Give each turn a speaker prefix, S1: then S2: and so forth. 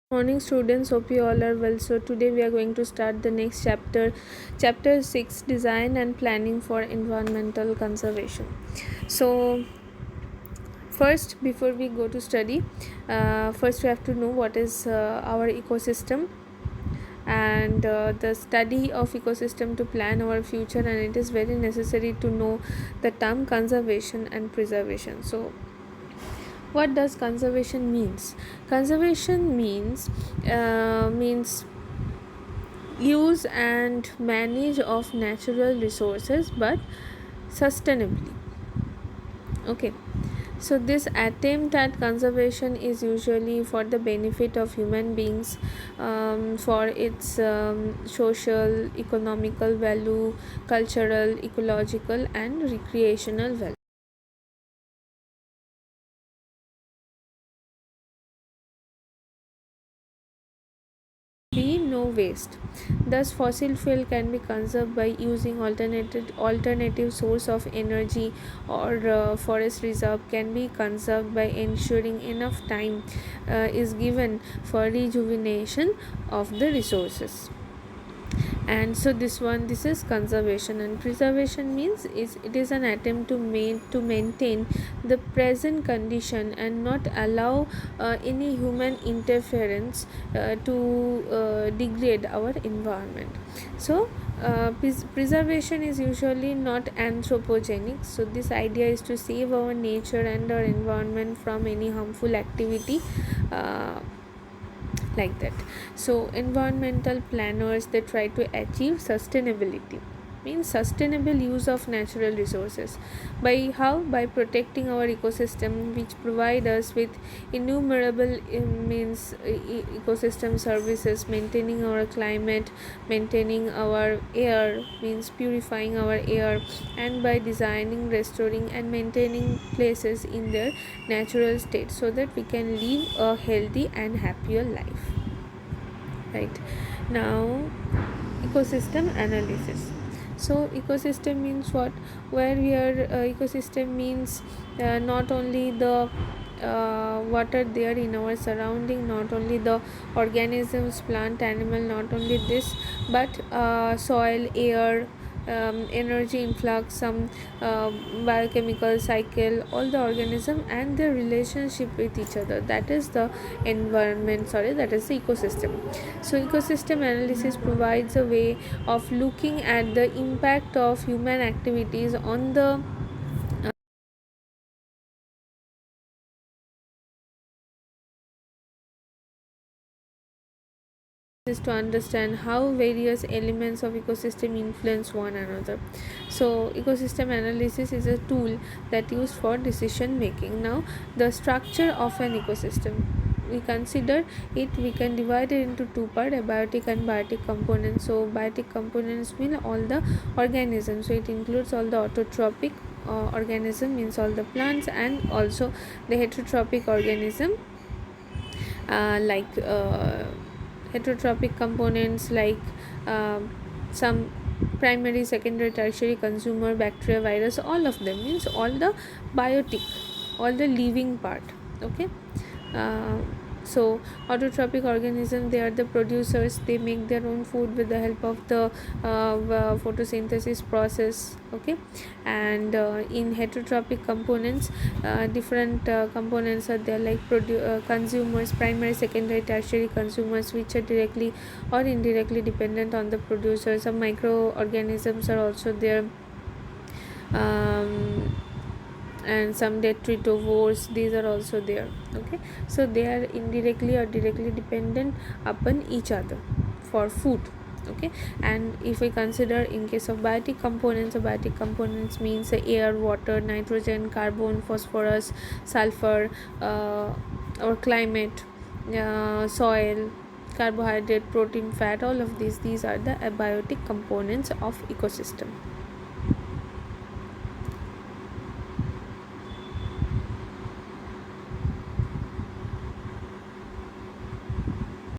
S1: Morning students, hope you all are well. So today we are going to start the next chapter 6, design and planning for environmental conservation. So first, before we go to study, first we have to know what is our ecosystem, and the study of ecosystem to plan our future, and it is very necessary to know the term conservation and preservation. So what does conservation means? Conservation means use and manage of natural resources but sustainably. Okay, so this attempt at conservation is usually for the benefit of human beings, for its social, economical value, cultural, ecological and recreational value. Be no waste. Thus, fossil fuel can be conserved by using alternative source of energy, or forest reserve can be conserved by ensuring enough time is given for rejuvenation of the resources. And so this is conservation, and preservation means it is an attempt to maintain the present condition and not allow any human interference to degrade our environment. So preservation is usually not anthropogenic. So this idea is to save our nature and our environment from any harmful activity, like that. So environmental planners, they try to achieve sustainability, means sustainable use of natural resources. By how? By protecting our ecosystem, which provide us with innumerable ecosystem services, maintaining our climate, maintaining our air, means purifying our air, and by designing, restoring and maintaining places in their natural state so that we can live a healthy and happier life. Right now, ecosystem analysis. So ecosystem means what? Where we are ecosystem means not only the water there in our surrounding, not only the organisms, plant, animal, not only this, but soil, air, energy influx, some biochemical cycle, all the organism and their relationship with each other, that is the environment, that is the ecosystem. So ecosystem analysis provides a way of looking at the impact of human activities on the is to understand how various elements of ecosystem influence one another. So ecosystem analysis is a tool that used for decision making. Now, the structure of an ecosystem, we consider it, we can divide it into two parts, abiotic and biotic components. So biotic components mean all the organisms, so it includes all the autotrophic organism, means all the plants, and also the heterotrophic organism, like heterotrophic components like uh, some primary, secondary, tertiary, consumer, bacteria, virus, all of them, means all the biotic, all the living part. Okay, uh, so autotrophic organism, they are the producers, they make their own food with the help of the photosynthesis process. Okay, and in heterotrophic components, different components are there, like consumers, primary, secondary, tertiary consumers, which are directly or indirectly dependent on the producers. Some microorganisms are also there, um, and some detritivores, these are also there. Okay, so they are indirectly or directly dependent upon each other for food. Okay, and if we consider in case of biotic components, so biotic components means air, water, nitrogen, carbon, phosphorus, sulfur, or climate, soil, carbohydrate, protein, fat, all of these are the abiotic components of ecosystem.